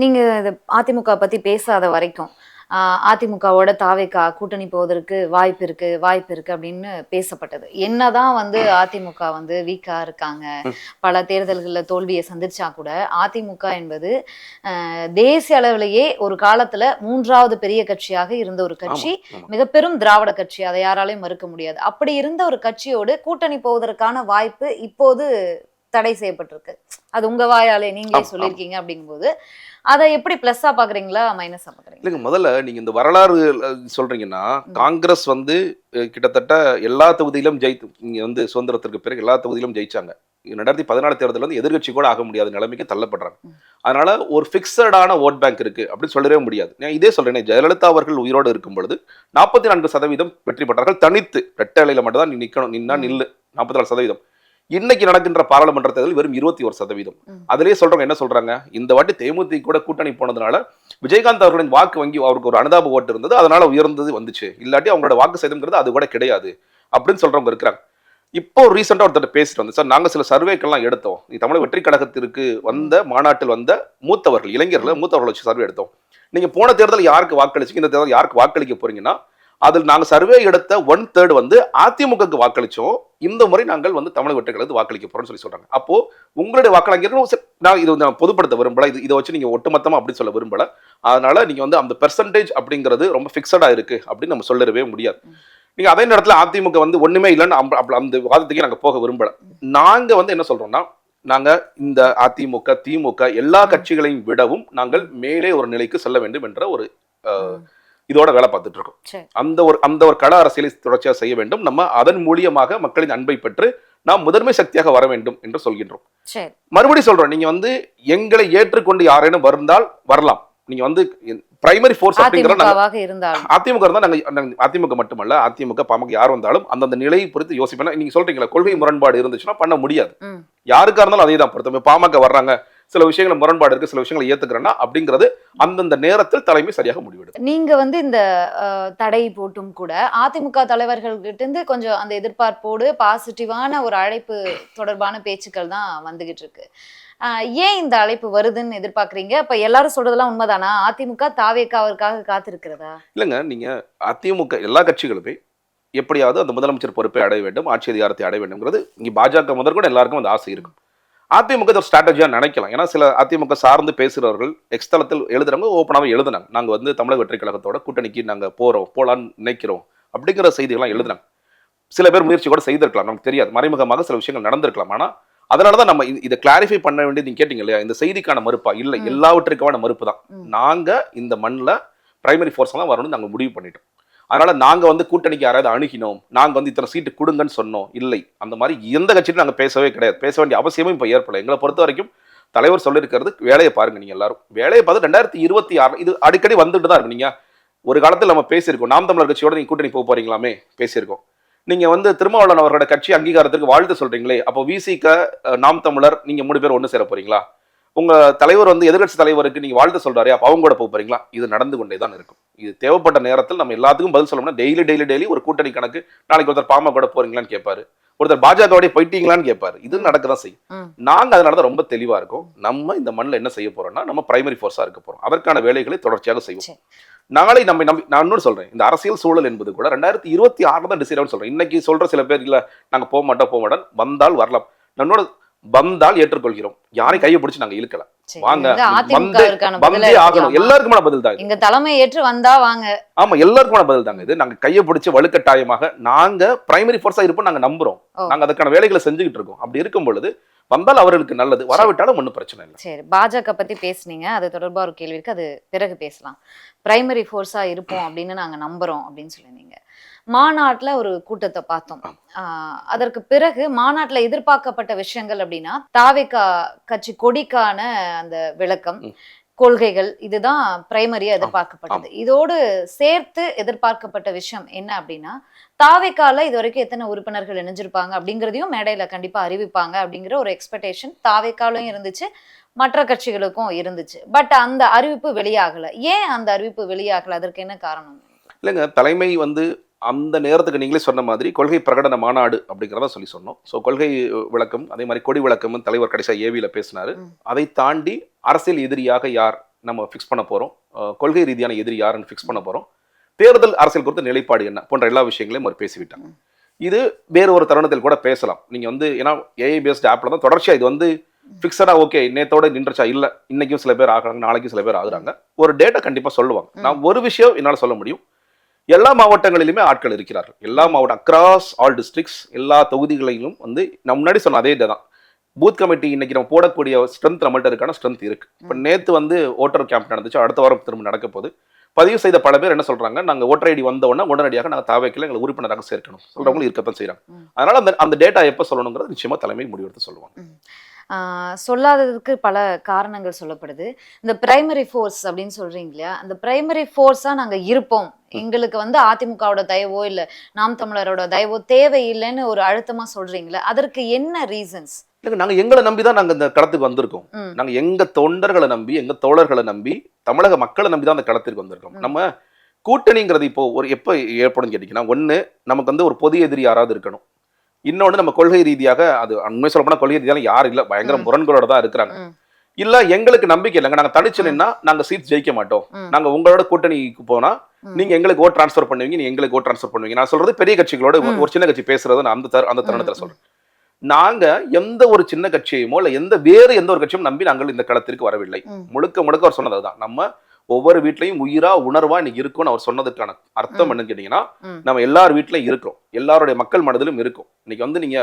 நீங்க அதிமுக பத்தி பேசாத வரைக்கும் அதிமுகவோட தாவேகா கூட்டணி போவதற்கு வாய்ப்பு இருக்கு அப்படின்னு பேசப்பட்டது. என்னதான் வந்து அதிமுக வந்து வீக்கா இருக்காங்க, பல தேர்தல்களில் தோல்வியை சந்திச்சா கூட அதிமுக என்பது தேசிய அளவிலேயே ஒரு காலத்துல 3வது பெரிய கட்சியாக இருந்த ஒரு கட்சி, மிக பெரும் திராவிட கட்சி, அதை யாராலையும் மறுக்க முடியாது. அப்படி இருந்த ஒரு கட்சியோடு கூட்டணி போவதற்கான வாய்ப்பு இப்போது தடை செய்யப்பட்டிருக்கு. அது உங்க வாயாலே நீங்களே சொல்லியிருக்கீங்க. அப்படிங்கும்போது அதை எப்படி பிளஸ்ஸா பாக்குறீங்களா, மைனஸா பாக்குறீங்களா? இல்லைங்க, முதல்ல நீங்க இந்த வரலாறு சொல்றீங்கன்னா, காங்கிரஸ் வந்து கிட்டத்தட்ட எல்லா தொகுதியிலும் இங்க வந்து சுதந்திரத்திற்கு பிறகு எல்லா தொகுதியிலும் ஜெயிச்சாங்க. 2014 தேர்தல் வந்து எதிர்கட்சி கூட ஆக முடியாத நிலைமைக்கு தள்ளப்படுறாங்க. அதனால ஒரு பிக்சடான ஓட் பேங்க் இருக்கு அப்படின்னு சொல்லவே முடியாது. நான் இதே சொல்றேன், ஜெயலலிதா அவர்கள் உயிரோடு இருக்கும் பொழுது 44% வெற்றி பெற்றார்கள். தனித்து ரெட்டலையில மட்டும் தான் நிக்கணும், நின்னா நில்லு 44%. இன்னைக்கு நடக்கின்ற பாராளுமன்ற தேர்தல் வெறும் 21%. அதிலேயே சொல்றவங்க என்ன சொல்றாங்க, இந்த வாட்டி தேமுதிக கூட கூட்டணி போனதுனால விஜயகாந்த் அவர்களின் வாக்கு வங்கி அவருக்கு ஒரு அனுதாப ஓட்டு இருந்தது, அதனால உயர்ந்தது வந்துச்சு, இல்லாட்டி அவங்களோட வாக்கு சதவீதம்ங்கிறது அது கூட கிடையாது அப்படின்னு சொல்றவங்க இருக்கிறாங்க. இப்போ ரீசெண்டா ஒருத்தர் பேசிட்டு வந்து, சார் நாங்க சில சர்வேக்கெல்லாம் எடுத்தோம், தமிழக வெற்றி கழகத்திற்கு வந்த மாநாட்டில் வந்த மூத்தவர்கள், இளைஞர்கள் மூத்தவர்கள் வச்சு சர்வே எடுத்தோம். நீங்க போன தேர்தல் யாருக்கு வாக்களிச்சு, இந்த தேர்தல் யாருக்கு வாக்களிக்க போறீங்கன்னா, அதில் நாங்கள் சர்வே எடுத்த 1/3 வந்து அதிமுகக்கு வாக்களிச்சோம், இந்த முறை நாங்கள் வந்து தமிழக வெற்றி கழகத்துக்கு வாக்களிக்க போறோம்னு சொல்றாங்க. அப்போ உங்களுடைய வாக்களிக்க நான் இதை நான் பொதுப்படுத்த விரும்பல, இதை வச்சு நீங்க ஒட்டுமொத்தமா அப்படி சொல்ல விரும்பல. அதனால நீங்க வந்து அந்த பெர்சன்டேஜ் அப்படிங்கிறது ரொம்ப பிக்சடா இருக்கு அப்படின்னு நம்ம சொல்லவே முடியாது. நீங்க அதே நேரத்தில் அதிமுக வந்து ஒண்ணுமே இல்லைன்னு அந்த வாதத்துக்கே நாங்க போக விரும்பல. நாங்க வந்து என்ன சொல்றோம்னா, நாங்க இந்த அதிமுக திமுக எல்லா கட்சிகளையும் விடவும் நாங்கள் மேலே ஒரு நிலைக்கு செல்ல வேண்டும் என்ற ஒரு இதோட வேலை பார்த்துட்டு இருக்கோம். அந்த ஒரு கள அரசியலை தொடர்ச்சியாக செய்ய வேண்டும். நம்ம அதன் மூலியமாக மக்களின் அன்பை பெற்று நாம் முதன்மை சக்தியாக வர வேண்டும் என்று சொல்கின்றோம். மறுபடியும் சொல்றோம், நீங்க வந்து எங்களை ஏற்றுக்கொண்டு யாரேனும் வந்தால் வரலாம். நீங்க வந்து பிரைமரி ஃபோர்ஸ் அதிமுக இருந்தா நாங்க அதிமுக மட்டுமல்ல, அதிமுக பாமக யார் வந்தாலும் அந்தந்த நிலையை பொறுத்து யோசிப்பேன். நீங்க சொல்றீங்களா கொள்கை முரண்பாடு இருந்துச்சுன்னா பண்ண முடியாது, யாருக்கா இருந்தாலும் அதே தான் பொறுத்த. பாமக வர்றாங்க, சில விஷயங்கள் முரண்பாடு இருக்கு, சில விஷயங்களை ஏத்துக்கிறேன்னா அப்படிங்கிறது அந்தந்த நேரத்தில் தலைமை சரியாக முடிவெடுக்கும். நீங்க வந்து இந்த தடை போட்டும் கூட அதிமுக தலைவர்கள்கிட்ட இருந்து கொஞ்சம் அந்த எதிர்பார்ப்போடு பாசிட்டிவான ஒரு அழைப்பு தொடர்பான பேச்சுக்கள் தான் வந்துகிட்டு இருக்கு. ஏன் இந்த அழைப்பு வருதுன்னு எதிர்பார்க்கறீங்க? அப்ப எல்லாரும் சொல்றதெல்லாம் உண்மைதானா? அதிமுக தாவேக்காவிற்காக காத்திருக்கிறதா? இல்லைங்க, நீங்க அதிமுக எல்லா கட்சிகளுமே எப்படியாவது அந்த முதலமைச்சர் பொறுப்பை அடைய வேண்டும், ஆட்சி அதிகாரத்தை அடைய வேண்டும்ங்கிறது இங்க பாஜக முதற்கொண்டு எல்லாருக்கும் அந்த ஆசை இருக்கும். அதிமுக ஒரு ஸ்ட்ராட்டஜியா நினைக்கலாம். ஏன்னா சில அதிமுக சார்ந்து பேசுறவர்கள் எக்ஸ்தலத்தில் எழுதுறவங்க ஓப்பனாவே எழுதுனாங்க, நாங்க வந்து தமிழக வெற்றி கழகத்தோட கூட்டணிக்கு நாங்க போலான்னு நினைக்கிறோம் அப்படிங்கிற செய்திகள்லாம் எழுதுனாங்க. சில பேர் முயற்சி கூட செய்திருக்கலாம், நமக்கு தெரியாது, மறைமுகமாக சில விஷயங்கள் நடந்திருக்கலாம். ஆனா அதனாலதான் நம்ம இதை கிளாரிஃபை பண்ண வேண்டியது. நீங்க கேட்டீங்க இல்லையா, இந்த செய்திக்கான மறுப்பா? இல்லை, எல்லாவற்றுக்கான மறுப்பு தான். நாங்க இந்த மண்ணில் பிரைமரி ஃபோர்ஸ் தான் வரணும்னு நாங்க முடிவு பண்ணிட்டோம். அதனால நாங்க வந்து கூட்டணிக்கு யாராவது அணுகினோம், நாங்க வந்து இத்தனை சீட்டு கொடுங்கன்னு சொன்னோம், இல்லை. அந்த மாதிரி எந்த கட்சியிலும் நாங்க பேசவே கிடையாது. பேச வேண்டிய அவசியமும் இப்ப ஏற்படல. எங்களை பொறுத்த வரைக்கும் தலைவர் சொல்லியிருக்கிறது, வேலையை பாருங்க. நீங்க எல்லாரும் வேலையை பார்த்து 2026 இது அடிக்கடி வந்துட்டு தான் இருக்கு. நீங்க ஒரு காலத்தில் நம்ம பேசியிருக்கோம், நாம் தமிழர் கட்சியோட நீங்க கூட்டணி போக போறீங்களாமே பேசியிருக்கோம். நீங்க வந்து திருமாவளவன் அவரோட கட்சி அங்கீகாரத்துக்கு வாழ்த்து சொல்றீங்களே, அப்போ விசிக நாம் தமிழர் நீங்க 3 பேர் ஒண்ணு சேர போறீங்களா? உங்க தலைவர் வந்து எதிர்கட்சி தலைவருக்கு நீங்க வாழ்த்து சொல்றாரு, அப்ப அவங்க கூட போக போறீங்களா? இது நடந்து கொண்டே தான் இருக்கும். இது தேவைப்பட்ட நேரத்தில் நம்ம எல்லாத்துக்கும் பதில் சொல்லணும்னா டெய்லி ஒரு கூட்டணி கணக்கு. நாளைக்கு ஒருத்தர் பாமக கூட போறீங்களான்னு கேட்பாரு, ஒருத்தர் பாஜகவோடய போயிட்டீங்களான்னு கேட்பாரு. இது நடக்கதான் செய்யும். நாங்க அதனாலதான் ரொம்ப தெளிவா இருக்கோம். நம்ம இந்த மண்ணில் என்ன செய்ய போறோம்னா, நம்ம பிரைமரி ஃபோர்ஸா இருக்க போறோம். அதற்கான வேலைகளை தொடர்ச்சியாக செய்வோம். நாளை நம்ம நம்பி நான் இன்னொரு சொல்றேன், இந்த அரசியல் சூழல் என்பது கூட 2026 தான் டிசைட் ஆகும் சொல்றேன். இன்னைக்கு சொல்ற சில பேர் இல்ல நாங்க போக மாட்டோம் வந்தால் வரலாம். நம்மளோட வந்தால் ஏற்றுக்கொள்கிறோம். யாரையும் கையை பிடிச்சு நாங்க இழுக்கல. வாங்க வந்தே ஆகணும். எல்லாருக்குமான பதில் தான் எங்க தலைமை ஏற்று வந்தா வாங்க. ஆமா, எல்லாருக்குமான பதில் தாங்க இது. நாங்க கையை பிடிச்சு வலுக்கட்டாயமாக நாங்க பிரைமரி ஃபோர்ஸா இருப்போம். நாங்க நம்புறோம். நாங்க அதுக்கான வேலைகளை செஞ்சுக்கிட்டு இருக்கோம். அப்படி இருக்கும் பொழுது வந்தால் அவர்களுக்கு நல்லது, வராவிட்டாலும் ஒன்றும் பிரச்சனை இல்லை. சரி, பாஜக பத்தி பேசுனீங்க, அது தொடர்பா ஒரு கேள்வி இருக்கு, அது பிறகு பேசலாம். பிரைமரி ஃபோர்ஸா இருப்போம் அப்படின்னு நாங்க நம்புறோம் அப்படின்னு சொல்லியிருந்தீங்க. மாநாட்டுல ஒரு கூட்டத்தை பார்த்தோம். அதற்கு பிறகு மாநாட்டுல எதிர்பார்க்கப்பட்ட விஷயங்கள் அப்படின்னா தாவேகா கட்சி கொடிக்கான அந்த விளக்கம், கொள்கைகள், இதுதான் பிரைமரியா எதிர்பார்க்கப்பட்டது. இதோடு சேர்த்து எதிர்பார்க்கப்பட்ட விஷயம் என்ன அப்படின்னா, தாவேகால இது வரைக்கும் எத்தனை உறுப்பினர்கள் இணைஞ்சிருப்பாங்க அப்படிங்கிறதையும் மேடையில கண்டிப்பா அறிவிப்பாங்க அப்படிங்கிற ஒரு எக்ஸ்பெக்டேஷன் தாவேகாலும் இருந்துச்சு, மற்ற கட்சிகளுக்கும் இருந்துச்சு. பட் அந்த அறிவிப்பு வெளியாகல. ஏன் அந்த அறிவிப்பு வெளியாகல? அதற்கு என்ன காரணம்? இல்லைங்க, தலைமை வந்து அந்த நேரத்துக்கு நீங்களே சொன்ன மாதிரி கொள்கை பிரகடன மாநாடு அப்படிங்கிறத சொல்லி சொன்னோம். ஸோ கொள்கை விளக்கம், அதே மாதிரி கொடி விளக்கமும் தலைவர் கடைசியாக ஏவியில் பேசினாரு. அதை தாண்டி அரசியல் எதிரியாக யார் நம்ம ஃபிக்ஸ் பண்ண போறோம், கொள்கை ரீதியான எதிரி யாருன்னு ஃபிக்ஸ் பண்ண போறோம், தேர்தல் அரசியல் குறித்த நிலைப்பாடு என்ன போன்ற எல்லா விஷயங்களையும் அவர் பேசிவிட்டாங்க. இது வேறு ஒரு தருணத்தில் கூட பேசலாம். நீங்க வந்து ஏன்னா ஏஐ பேஸ்ட் ஆப்ல தான் தொடர்ச்சியா இது வந்து ஃபிக்ஸடா ஓகே நேத்தோட நின்றுச்சா இல்ல, இன்னைக்கும் சில பேர் ஆகுறாங்க, நாளைக்கும் சில பேர் ஆகுறாங்க. ஒரு டேட்டா கண்டிப்பா சொல்லுவாங்க. நான் ஒரு விஷயம் என்னால் சொல்ல முடியும், எல்லா மாவட்டங்களிலுமே ஆட்கள் இருக்கிறார்கள். எல்லா மாவட்டம் அக்ராஸ் ஆல் டிஸ்ட்ரிக்ட்ஸ், எல்லா தொகுதிகளிலும் வந்து நான் முன்னாடி சொன்ன அதே தான் பூத் கமிட்டி. இன்னைக்கு நம்ம போடக்கூடிய ஸ்ட்ரென்த் நம்மள்ட்ட இருக்கான ஸ்ட்ரென்த் இருக்கு. இப்போ நேற்று வந்து ஓட்டர் கேம்ப் நடந்துச்சு, அடுத்த வாரம் திரும்ப நடக்க போது. பதிவு செய்த பல பேர் என்ன சொல்றாங்க, நாங்க ஓட்டர் ஐடி வந்த உடனே உடனடியாக நாங்கள் தாவேக்கில் எங்களை உறுப்பினராக சேர்க்கணும் சொல்றவங்களும் இருக்கத்தான் செய்யறாங்க. அதனால அந்த டேட்டா எப்போ சொல்லணுங்கிறது நிச்சயமா தலைமை முடிவெடுத்து சொல்லுவாங்க. சொல்லாததுக்கு பல காரணங்கள் சொல்லப்படுது. இந்த பிரைமரி ஃபோர்ஸ் அப்படின்னு சொல்றீங்க இல்லையா, அந்த பிரைமரி ஃபோர்ஸா நாங்க இருப்போம், எங்களுக்கு வந்து அதிமுகவோட தயவோ இல்ல நாம் தமிழரோட தயவோ தேவையில்லைன்னு ஒரு அழுத்தமா சொல்றீங்களா, அதற்கு என்ன ரீசன்ஸ்? நாங்க எங்களை நம்பிதான் நாங்க இந்த களத்துக்கு வந்திருக்கோம். நாங்க எங்க தொண்டர்களை நம்பி, எங்க தோழர்களை நம்பி, தமிழக மக்களை நம்பி தான் அந்த களத்திற்கு வந்திருக்கோம். நம்ம கூட்டணிங்கிறது இப்போ ஒரு எப்ப ஏற்படும் கேட்டீங்கன்னா, ஒண்ணு நமக்கு வந்து ஒரு பொது எதிரி யாராவது இருக்கணும். இன்னொன்று நம்ம கொள்கை ரீதியாக, அது உண்மை சொல்ல போனா கொள்கை ரீதியாக யாரும் இல்லை, பயங்கர முரண்களோட தான் இருக்கிறாங்க. இல்ல எங்களுக்கு நம்பிக்கை இல்லைங்க, நாங்க தனிச்சு நின்னா நாங்க சீட் ஜெயிக்க மாட்டோம், நாங்க உங்களோட கூட்டணிக்கு போனா நீங்க எங்களுக்கு ஓட் டிரான்ஸ்பர் பண்ணுவீங்க, நீங்க எங்களுக்கு ஓட் டிரான்ஸ்பர் பண்ணுவீங்க. நான் சொல்றது பெரிய கட்சிகளோட ஒரு சின்ன கட்சி பேசுறது நான் அந்த தருணத்துல சொல்றேன். நாங்க எந்த ஒரு சின்ன கட்சியுமோ இல்ல வேறு எந்த ஒரு கட்சியும் நம்பி நாங்கள் இந்த களத்திற்கு வரவில்லை. முழுக்க அவர் சொன்னது அதுதான். நம்ம ஒவ்வொரு வீட்லயும் உயிரா உணர்வா இன்னைக்கு இருக்கும்னு அவர் சொன்னதுக்கான அர்த்தம் என்னன்னு கேட்டீங்கன்னா, நம்ம எல்லார் வீட்லயும் இருக்கிறோம், எல்லாருடைய மக்கள் மனதிலும் இருக்கும். இன்னைக்கு வந்து நீங்க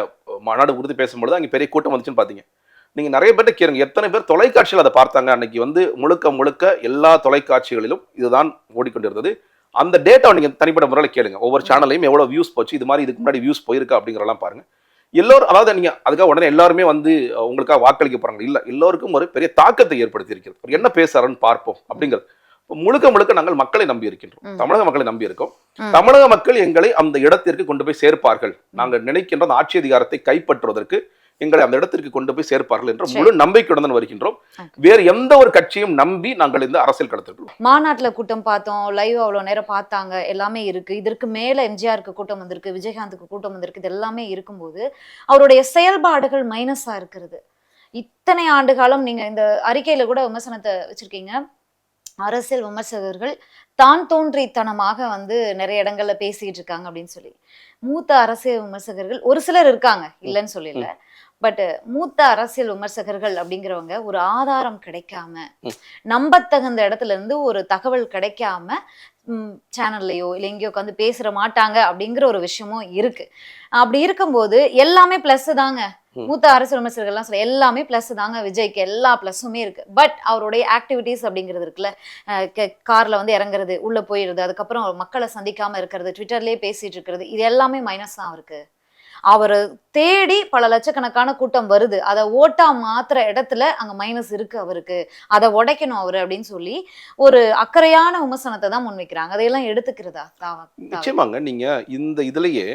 மாநாடு குறித்து பேசும்பொழுது அங்க பெரிய கூட்டம் வந்துச்சுன்னு பாத்தீங்க. நீங்க நிறைய பேர்ட்ட கேளுங்க, எத்தனை பேர் தொலைக்காட்சியில் அதை பார்த்தாங்க. அன்னைக்கு வந்து முழுக்க எல்லா தொலைக்காட்சிகளிலும் இதுதான் ஓடிக்கொண்டிருந்தது. அந்த டேட்டாவை நீங்க தனிப்பட்ட முறையில் கேளுங்க. ஒவ்வொரு சேனலையும் எவ்வளவு வியூஸ் போச்சு, இது மாதிரி இதுக்கு முன்னாடி வியூஸ் போயிருக்கா அப்படிங்கிறலாம் பாருங்க. எல்லோரும், அதாவது நீங்க அதுக்காக உடனே எல்லாருமே வந்து உங்களுக்காக வாக்களிக்க போறாங்க இல்ல, எல்லோருக்கும் ஒரு பெரிய தாக்கத்தை ஏற்படுத்தி இருக்கிறது. என்ன பேசுறாருன்னு பார்ப்போம் அப்படிங்கிறது. முழுக்க நாங்கள் மக்களை நம்பி இருக்கின்றோம், தமிழக மக்களை நம்பி இருக்கோம். தமிழக மக்கள் எங்களை அந்த இடத்திற்கு கொண்டு போய் சேர்ப்பார்கள், நாங்கள் நினைக்கின்ற அந்த ஆட்சி அதிகாரத்தை கைப்பற்றுவதற்கு எங்களை அந்த இடத்திற்கு கொண்டு போய் சேர்ப்பார்கள் என்ற முழு நம்பிக்கையுடன் வருகின்றோம். வேறு எந்த ஒரு கட்சியும் நம்பி நாங்கள் இந்த அரசியல் கடத்திருக்கோம். மாநாட்டுல கூட்டம் பார்த்தோம், லைவ் அவ்வளவு நேரம் பார்த்தாங்க, எல்லாமே இருக்கு. இதற்கு மேல எம்ஜிஆருக்கு கூட்டம் வந்திருக்கு, விஜயகாந்துக்கு கூட்டம் வந்திருக்கு. இது எல்லாமே இருக்கும்போது அவருடைய செயல்பாடுகள் மைனஸா இருக்கிறது. இத்தனை ஆண்டு காலம் நீங்க இந்த அறிக்கையில கூட விமர்சனத்தை வச்சிருக்கீங்க, அரசியல் விமர்சகர்கள் தான் தோன்றித்தனமாக வந்து நிறைய இடங்கள்ல பேசிட்டு இருக்காங்க அப்படின்னு சொல்லி. மூத்த அரசியல் விமர்சகர்கள் ஒரு சிலர் இருக்காங்க, இல்லைன்னு சொல்லல, பட் மூத்த அரசியல் விமர்சகர்கள் அப்படிங்கிறவங்க ஒரு ஆதாரம் கிடைக்காம, நம்பத்தகுந்த இடத்துல இருந்து ஒரு தகவல் கிடைக்காம சேனல்லையோ இல்லை எங்கேயோ உட்காந்து பேசுற மாட்டாங்க அப்படிங்கிற ஒரு விஷயமும் இருக்கு. அப்படி இருக்கும்போது எல்லாமே பிளஸ் தாங்க. மூத்த அரசியல் விமர்சகர்கள்லாம் சொல்ல எல்லாமே பிளஸ் தாங்க, விஜய்க்கு எல்லா பிளஸுமே இருக்கு. பட் அவருடைய ஆக்டிவிட்டிஸ் அப்படிங்கிறது இருக்குல்ல, கார்ல வந்து இறங்குறது, உள்ள போயிடுறது, அதுக்கப்புறம் மக்களை சந்திக்காம இருக்கிறது, ட்விட்டர்லயே பேசிட்டு இருக்கிறது, இது எல்லாமே மைனஸ் தான் இருக்கு. அவரை தேடி பல லட்சக்கணக்கான கூட்டம் வருது, அதை ஓட்டா மாத்துற இடத்துல அங்க மைனஸ் இருக்கு அவருக்கு, அதை உடைக்கணும் அவரு அப்படின்னு சொல்லி ஒரு அக்கறையான விமர்சனத்தை தான் முன்வைக்கிறாங்க. அதையெல்லாம் எடுத்துக்கிறதா? நிச்சயமாங்க. நீங்க இந்த இதுலயே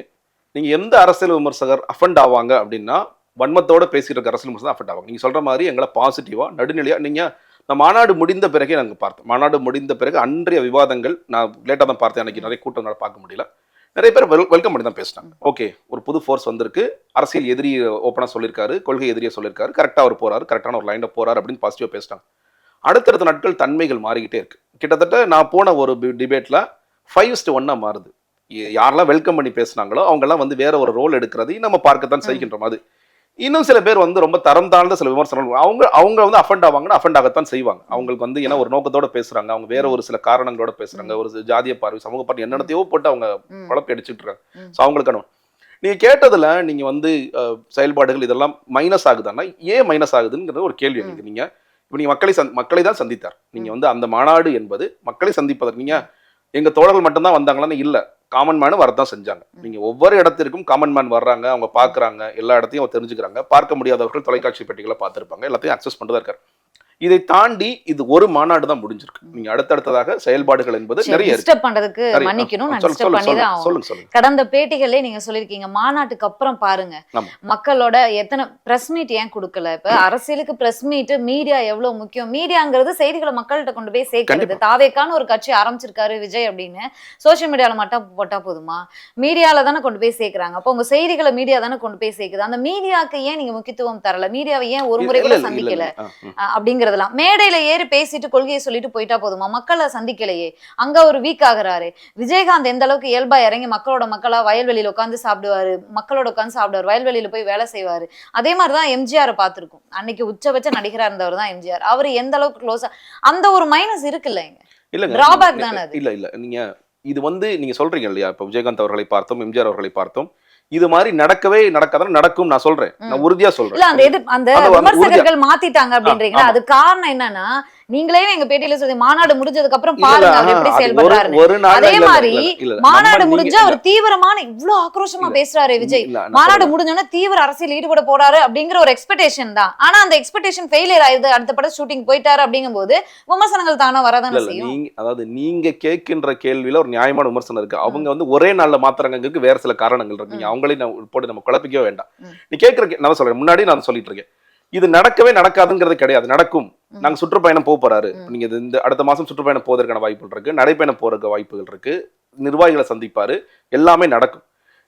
நீங்க எந்த அரசியல் விமர்சகர் அஃபண்ட் ஆவாங்க அப்படின்னா, வன்மத்தோட பேசிட்டு இருக்க அரசியல் விமர்சகர் அஃபண்ட் ஆவாங்க. நீங்க சொல்ற மாதிரி எங்களை பாசிட்டிவா நடுநிலையா நீங்க இந்த மாநாடு முடிந்த பிறகே நாங்கள் பார்த்தோம். மாநாடு முடிந்த பிறகு அன்றைய விவாதங்கள் நான் லேட்டாக தான் பார்த்தேன். அன்னைக்கு நிறைய கூட்டங்களை பார்க்க முடியல. நிறைய பேர் வெல்கம் பண்ணி தான் பேசினாங்க. ஓகே, ஒரு புது ஃபோர்ஸ் வந்திருக்கு, அரசியல் எதிரி ஓப்பனாக சொல்லியிருக்காரு, கொள்கை எதிரியை சொல்லியிருக்காரு, கரெக்டாக அவர் போறாரு, கரெக்டான ஒரு லைனில் போறாரு அப்படின்னு பாசிட்டிவாக பேசினாங்க. அடுத்தடுத்த நாட்கள் தன்மைகள் மாறிக்கிட்டே இருக்கு. கிட்டத்தட்ட நான் போன ஒரு டிபேட்ல 5:1 மாறுது. யாரெல்லாம் வெல்கம் பண்ணி பேசினாங்களோ அவங்கெல்லாம் வந்து வேற ஒரு ரோல் எடுக்கிறதையும் நம்ம பார்க்கத்தான் செய்கின்ற மாதிரி. இன்னும் சில பேர் வந்து ரொம்ப தரம் தாழ்ந்த சில விமர்சனங்கள் அவங்க வந்து அஃபண்ட் ஆவாங்கன்னா அஃபண்ட் ஆகத்தான் செய்வாங்க. அவங்களுக்கு வந்து ஏன்னா ஒரு நோக்கத்தோட பேசுறாங்க, அவங்க வேற ஒரு சில காரணங்களோட பேசுறாங்க, ஒரு ஜாதிய பார்வை, சமூக பார்வை என்னென்னத்தையோ போட்டு அவங்க குழப்பம் அடிச்சுட்டு இருக்காங்க. ஸோ அவங்களுக்கான நீங்க கேட்டதுல நீங்க வந்து செயல்பாடுகள் இதெல்லாம் மைனஸ் ஆகுதுன்னா ஏன் மைனஸ் ஆகுதுங்கிறது ஒரு கேள்வி எனக்கு. நீங்க இப்போ நீங்க மக்களை தான் சந்தித்தார். நீங்க வந்து அந்த மாநாடு என்பது மக்களை சந்திப்பதற்கு நீங்க எங்க தோழர்கள் மட்டும்தான் வந்தாங்களான்னு இல்லை, காமன் மேனும் வரதான் செஞ்சாங்க. நீங்க ஒவ்வொரு இடத்திற்கும் காமன் மேன் வர்றாங்க, அவங்க பாக்குறாங்க, எல்லா இடத்தையும் அவங்க தெரிஞ்சுக்கிறாங்க. பார்க்க முடியாதவர்கள் தொலைக்காட்சி பெட்டிகளை பார்த்துருப்பாங்க, எல்லாத்தையும் அக்சஸ் பண்ணிட்டு தான் இருக்காரு. இதை தாண்டி இது ஒரு மாநாடு தான் முடிஞ்சிருக்கு. நீங்க அடுத்தடுத்ததாக செயல்பாடுகள் என்பது நிறைய டிஸ்டர்ப் பண்றதுக்கு மன்னிக்கணும், நான் டிஸ்டர்ப் பண்ணி தான் ஆகும். கடந்த பேட்டிகளே நீங்க சொல்லிருக்கீங்க, மாநாட்டுக்கு அப்புறம் பாருங்க மக்களோட எத்தனை பிரஸ் மீட் ஏன் கொடுக்கல. இப்ப அரசியலுக்கு பிரஸ் மீட், மீடியா எவ்வளவு முக்கியம். மீடியாங்கிறது செய்திகளை மக்கள்கிட்ட கொண்டு போய் சேர்க்கிறது. தாவேக்கான ஒரு கட்சி ஆரம்பிச்சிருக்காரு விஜய் அப்படின்னு சோசியல் மீடியால மட்டும் போட்டா போதுமா? மீடியால தானே கொண்டு போய் சேர்க்கிறாங்க. அப்போ உங்க செய்திகளை மீடியா தானே கொண்டு போய் சேர்க்குது. அந்த மீடியாவுக்கு ஏன் நீங்க முக்கியத்துவம் தரல? மீடியாவை ஏன் ஒரு முறை கூட சந்திக்கல அப்படிங்கிற மேடையில ஏறி பேசிட்டு கொள்கையை சொல்லிட்டு போயிட்டா போதுமா? மக்களை சந்திக்கலையே, அங்க ஒரு வீக் ஆகுறாரு. விஜயகாந்த் எந்த அளவுக்கு இயல்பா இறங்கி மக்களா வயல்வெளியில உட்காந்து சாப்பிடுவாரு, மக்களோட உட்காந்து சாப்பிடுவாரு, வயல்வெளியில போய் வேலை செய்வாரு. அதே மாதிரிதான் எம்ஜிஆர் பார்த்திருக்கும். அன்னைக்கு உச்சபட்ச நடிகரா இருந்தவர் தான் எம்ஜிஆர். அவரு எந்த அளவுக்கு க்ளோஸா, அந்த ஒரு மைனஸ் இருக்குல்ல, இங்க டிராபேக் தானே அது. இல்ல நீங்க இது வந்து நீங்க சொல்றீங்க இல்லையா, இப்ப விஜயகாந்த் அவர்களை பார்த்தோம், எம்ஜிஆர் அவர்களை பார்த்தோம், இது மாதிரி நடக்கவே நடக்காதான் நடக்கும் நான் சொல்றேன், நான் உறுதியா சொல்றேன். அந்த விமர்சகர்கள் மாத்திட்டாங்க அப்படின்றீங்க, அது காரணம் என்னன்னா நீங்களே எங்க பேட்டியில சொல்லி மாநாடு முடிஞ்சதுக்கு அப்புறம் பாருங்க அவர் எப்படி செயல்படுறாரு. அதே மாதிரி மாநாடு முடிஞ்சா அவர் தீவிரமான இவ்வளவு ஆக்ரோஷமா பேசுறாரு விஜய். மாநாடு முடிஞ்சோன்னா தீவிர அரசியல் ஈடுபட போறாரு அப்படிங்கிற ஒரு எக்ஸ்பெக்டேஷன் தான். ஆனா அந்த எக்ஸ்பெக்டேஷன் ஃபெயிலியர் ஆயிடுது. அடுத்த படம் ஷூட்டிங் போயிட்டாரு அப்படிங்கும் போது விமர்சனங்கள் தானே வரதானே செய்யும். அதாவது நீங்க கேட்கின்ற கேள்வியில ஒரு நியாயமான விமர்சனம் இருக்கு. அவங்க வந்து ஒரே நாள்ல மாத்திரங்களுக்கு வேற சில காரணங்கள் இருக்கு. அவங்களையும் போட்டு நம்ம குழப்பிக்கவே வேண்டாம். நீ கேட்கிற நான் சொல்றேன், முன்னாடி நான் சொல்லிட்டு இருக்கேன், இது நடக்கவே நடக்காதுங்கிறது கிடையாது, நடக்கும். நாங்க சுற்றுப்பயணம் போறாரு, நீங்க இந்த அடுத்த மாசம் சுற்றுப்பயணம் போவதற்கான வாய்ப்புகள் இருக்கு, நடைப்பயணம் போறதுக்கு வாய்ப்புகள் இருக்கு, நிர்வாகிகளை சந்திப்பாரு, எல்லாமே நடக்கும்.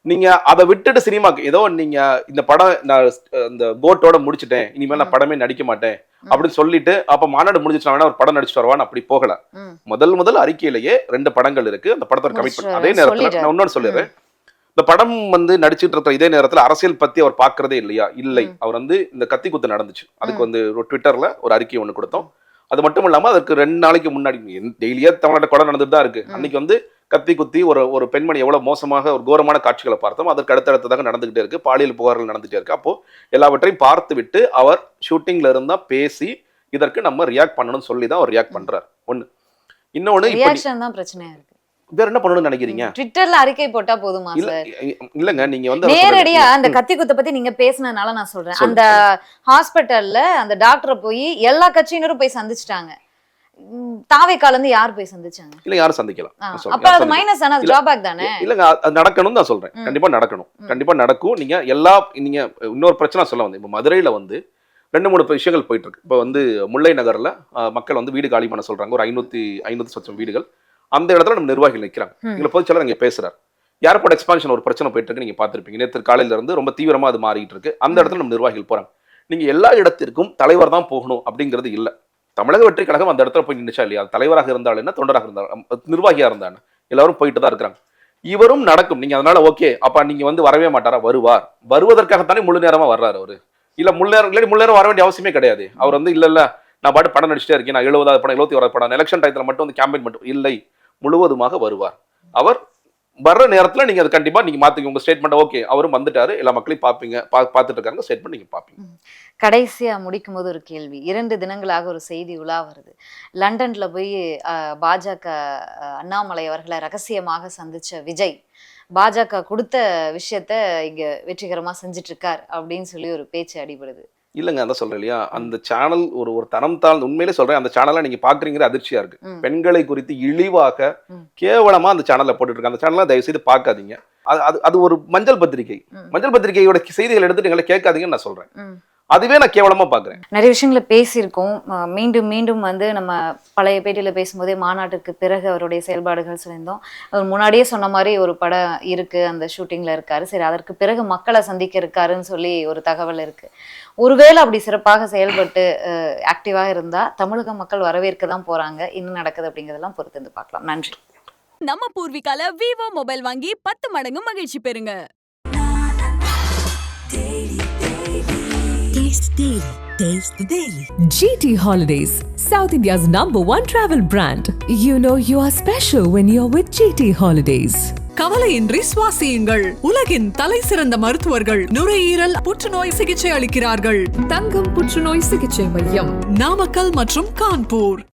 நீங்க அதை விட்டுட்டு சினிமாக்கு ஏதோ நீங்க இந்த படம் நான் இந்த போட்டோட முடிச்சுட்டேன், இனிமேல் நான் படமே நடிக்க மாட்டேன் அப்படின்னு சொல்லிட்டு அப்ப மாநாடு முடிஞ்சிச்சு வேணா ஒரு படம் நடிச்சுட்டு வருவான்னு அப்படி போகல. முதல் அறிக்கையிலேயே 2 படங்கள் இருக்கு, அந்த படத்தோட கமிட்மெண்ட். அதே நேரத்துல நான் இன்னொன்னு சொல்லிடுறேன், இந்த படம் வந்து நடிச்சிட்டு இருக்க இதே நேரத்துல அரசியல் பத்தி அவர் பாக்குறதே இல்லையா? இல்லை, அவர் வந்து இந்த கத்தி குத்து நடந்துச்சு, அதுக்கு வந்து ஒரு ட்விட்டர்ல ஒரு அறிக்கை ஒண்ணு கொடுத்தோம். அது மட்டும் இல்லாம அதுக்கு 2 நாளைக்கு முன்னாடி டெய்லியே தமிழ்நாட்டு கொலை நடந்துட்டு தான் இருக்கு. அன்னைக்கு வந்து கத்தி குத்தி ஒரு பெண்மணி எவ்வளவு மோசமாக ஒரு கோரமான காட்சிகளை பார்த்தோம். அதற்கு அடுத்ததாக நடந்துகிட்டே இருக்கு, பாலியல் புகார்கள் நடந்துட்டே இருக்கு. அப்போ எல்லாவற்றையும் பார்த்து விட்டு அவர் ஷூட்டிங்ல இருந்தா பேசி இதற்கு நம்ம ரியாக்ட் பண்ணணும்னு சொல்லி தான் அவர் ரியாக்ட் பண்றாரு. ஒண்ணு. இன்னொன்னு ரியாக்ஷன் தான் பிரச்சனையா இருக்கு. வேற என்ன பண்ணணும்னு நினைக்கிறீங்க? ட்விட்டர்ல அறிக்கை போட்டா போதுமா சார்? இல்லங்க, நீங்க வந்து நேரடியா அந்த கத்தி குத்த பத்தி நீங்க பேசினதுனால நான் சொல்றேன். அந்த ஹாஸ்பிட்டல்ல அந்த டாக்டரை போய் எல்லா கட்சியினரும் போய் சந்திச்சிட்டாங்க. தாவேக்கால இருந்து யார் போய் சந்திச்சாங்க? இல்ல, யாரும் சந்திக்கலாம். அப்ப அது மைனஸ் ஆனா டிராபேக் தானே? இல்லங்க, அது நடக்கணும் தான் சொல்றேன். கண்டிப்பா நடக்கணும், கண்டிப்பா நடக்கும். நீங்க இன்னொரு பிரச்சனை சொல்ல வந்து, இப்ப மதுரையில வந்து 2-3 விஷயங்கள் போயிட்டு இருக்கு. இப்ப வந்து முல்லை நகர்ல மக்கள் வந்து வீடு காலி பண்ண சொல்றாங்க, ஒரு 500 சொச்சம் வீடுகள். அந்த இடத்துல நம்ம நிர்வாகிகள் நிற்கிறாங்க. எங்களை பொதுச்செயலர் அங்கே பேசுறாரு. ஏர்போர்ட் எக்ஸ்பான்ஷன் ஒரு பிரச்சனை போயிட்டு இருக்கு, நீங்க பார்த்திருப்பீங்க. நேற்று காலையில இருந்து ரொம்ப தீவிரமா அது மாறிட்டு இருக்கு. அந்த இடத்துல நம்ம நிர்வாகிகள் போறாங்க. நீங்க எல்லா இடத்திற்கும் தலைவர் தான் போகணும் அப்படிங்கிறது இல்ல. தமிழக வெற்றி கழகம் அந்த இடத்துல போய் நின்றுச்சா இல்லையா? தலைவராக இருந்தாலும் என்ன, தொண்டராக இருந்தாலும், நிர்வாகியா இருந்தானே, எல்லாரும் போயிட்டு தான் இருக்கிறாங்க. இவரும் நடக்கும். நீங்க அதனால ஓகே, அப்ப நீங்க வந்து வரவே மாட்டாரா? வருவார். வருவதற்காகத்தானே முழு நேரமா வர்றாரு அவரு. இல்ல முள்ளேற வர வேண்டிய அவசியமே கிடையாது. அவர் வந்து இல்ல நான் பாட்டு படம் நடிச்சிட்டே இருக்கேன், நான் 70வது படம் 71வது படம் எலெக்ஷன் டயத்துல மட்டும் வந்து கேம்பெயின் மட்டும் இல்லை, முழுவதுமாக வருவார். அவர் வர்ற நேரத்துல நீங்க அது கண்டிப்பா நீங்க மாத்திக்க உங்க ஸ்டேட்மெண்ட். ஓகே அவரும் வந்துட்டாரு, எல்லா மக்களையும் பாப்பீங்க, பாத்துட்டு இருக்காங்க, ஸ்டேட்மெண்ட் நீங்க பாப்பீங்க. கடைசியா முடிக்கும் போது ஒரு கேள்வி. 2 தினங்களாக ஒரு செய்தி உலா வருது. லண்டன்ல போய் பாஜக அண்ணாமலை அவர்களை ரகசியமாக சந்திச்ச விஜய் பாஜக கொடுத்த விஷயத்த இங்க வெற்றிகரமா செஞ்சுட்டு இருக்கார் அப்படின்னு சொல்லி ஒரு பேச்சு அடிபடுது. இல்லங்க, அதான் சொல்றேன் இல்லையா, அந்த சேனல் ஒரு தரம் தாழ்ந்து, உண்மையிலே சொல்றேன், அந்த சேனலை நீங்க பாக்குறீங்கிற அதிர்ச்சியா இருக்கு. பெண்களை குறித்து இழிவாக கேவலமா அந்த சேனல்ல போட்டுட்டு இருக்காங்க. அந்த சேனலை தயவு செய்து பார்க்காதீங்க. அது ஒரு மஞ்சள் பத்திரிகை. மஞ்சள் பத்திரிகையோட செய்திகள் எடுத்துட்டு எங்களை கேட்காதீங்கன்னு நான் சொல்றேன். அதுவே நான் கேவலமா பாக்குறேன். நிறைய விஷயங்களை பேசியிருக்கோம். மீண்டும் மீண்டும் வந்து நம்ம பழைய பேட்டியில பேசும்போதே மாநாட்டுக்கு பிறகு அவருடைய செயல்பாடுகள் சொல்லியிருந்தோம். அவர் முன்னாடியே சொன்ன மாதிரி ஒரு படம் இருக்கு, அந்த ஷூட்டிங்ல இருக்காரு. சரி, அதற்கு பிறகு மக்களை சந்திக்க இருக்காருன்னு சொல்லி ஒரு தகவல் இருக்கு. ஒருவேளை அப்படி சிறப்பாக செயல்பட்டு ஆக்டிவாக இருந்தா தமிழக மக்கள் வரவேற்க தான் போறாங்க. என்ன நடக்குது அப்படிங்கிறதெல்லாம் பொறுத்து வந்து பார்க்கலாம். நன்றி. நம்ம பூர்விகால விவோ மொபைல் வாங்கி 10 மடங்கு மகிழ்ச்சி பெறுங்க. Taste the Daily. GT Holidays, South India's #1 travel brand. You know you are special when you're with GT Holidays. கவலையின்றி சுவாசியுங்கள். உலகின் தலை சிறந்த மருத்துவர்கள் நுரையீரல் புற்றுநோய் சிகிச்சை அளிக்கிறார்கள். தங்கம் புற்றுநோய் சிகிச்சை மையம், நாமக்கல் மற்றும் கான்பூர்.